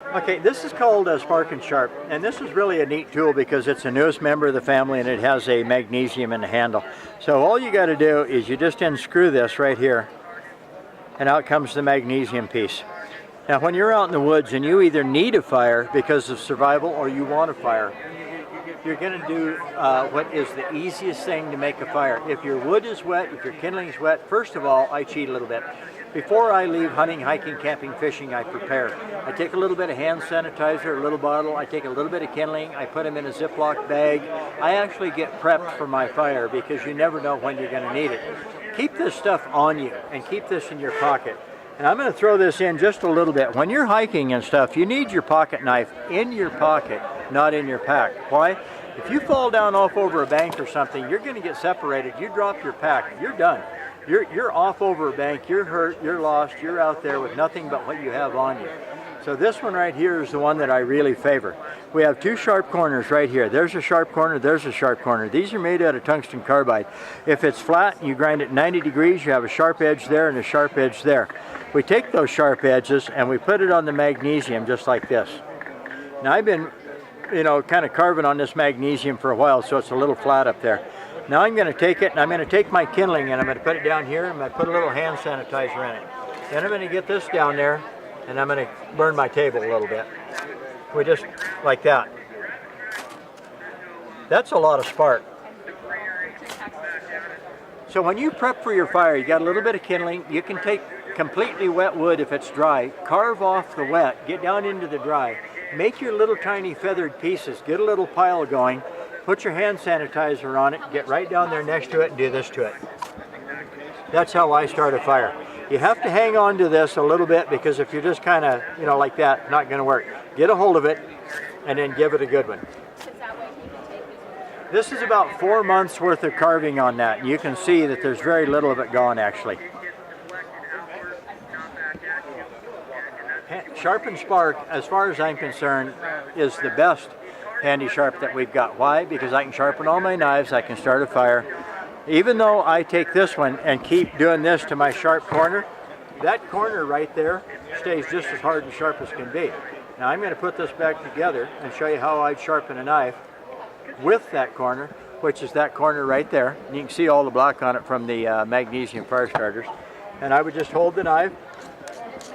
Okay, this is called Spark and Sharp, and this is really a neat tool because it's the newest member of the family and it has a magnesium in the handle. So all you got to do is you just unscrew this right here, and out comes the magnesium piece. Now when you're out in the woods and you either need a fire because of survival or you want a fire, you're going to do what is the easiest thing to make a fire. If your wood is wet, if your kindling is wet, first of all, I cheat a little bit. Before I leave hunting, hiking, camping, fishing, I prepare. I take a little bit of hand sanitizer, a little bottle, I take a little bit of kindling, I put them in a Ziploc bag. I actually get prepped for my fire because you never know when you're going to need it. Keep this stuff on you and keep this in your pocket. And I'm going to throw this in just a little bit. When you're hiking and stuff, you need your pocket knife in your pocket, not in your pack. Why? If you fall down off over a bank or something, you're going to get separated. You drop your pack, you're done. You're off over a bank, you're hurt, you're lost, you're out there with nothing but what you have on you. So this one right here is the one that I really favor. We have two sharp corners right here. There's a sharp corner, there's a sharp corner. These are made out of tungsten carbide. If it's flat and you grind it 90 degrees, you have a sharp edge there and a sharp edge there. We take those sharp edges and we put it on the magnesium just like this. Now I've been, kind of carving on this magnesium for a while, so it's a little flat up there. Now I'm going to take it and I'm going to take my kindling and I'm going to put it down here and I'm going to put a little hand sanitizer in it. Then I'm going to get this down there and I'm going to burn my table a little bit. We just like that. That's a lot of spark. So when you prep for your fire, you got a little bit of kindling. You can take completely wet wood if it's dry, carve off the wet, get down into the dry, make your little tiny feathered pieces, get a little pile going, put your hand sanitizer on it, get right down there next to it and do this to it. That's how I start a fire. You have to hang on to this a little bit because if you're just kind of, like that, not going to work. Get a hold of it and then give it a good one. This is about 4 months worth of carving on that. You can see that there's very little of it gone actually. Sharp and Spark, as far as I'm concerned, is the best handy sharp that we've got. Why? Because I can sharpen all my knives, I can start a fire. Even though I take this one and keep doing this to my sharp corner, that corner right there stays just as hard and sharp as can be. Now I'm going to put this back together and show you how I'd sharpen a knife with that corner, which is that corner right there. And you can see all the black on it from the magnesium fire starters. And I would just hold the knife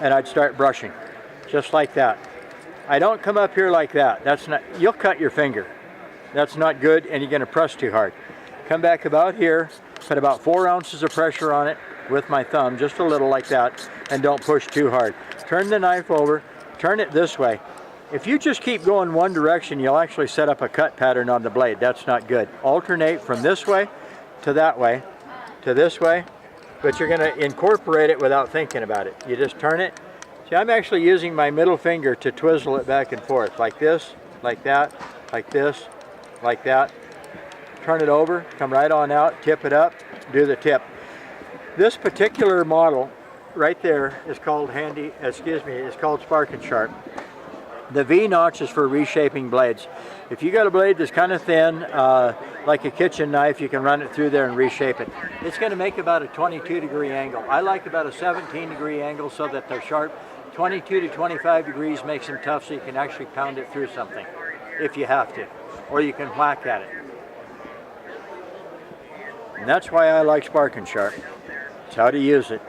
and I'd start brushing, just like that. I don't come up here like that. That's not, you'll cut your finger. That's not good and you're going to press too hard. Come back about here, put about 4 ounces of pressure on it with my thumb, just a little like that, and don't push too hard. Turn the knife over, turn it this way. If you just keep going one direction, you'll actually set up a cut pattern on the blade. That's not good. Alternate from this way to that way to this way, but you're going to incorporate it without thinking about it. You just turn it. See, I'm actually using my middle finger to twizzle it back and forth, like this, like that, like this, like that. Turn it over, come right on out, tip it up, do the tip. This particular model right there is called it's called Spark and Sharp. The V notch is for reshaping blades. If you got a blade that's kind of thin, like a kitchen knife, you can run it through there and reshape it. It's going to make about a 22-degree angle. I like about a 17-degree angle so that they're sharp. 22 to 25 degrees makes them tough so you can actually pound it through something if you have to, or you can whack at it. And that's why I like Spark and Sharp. It's how to use it.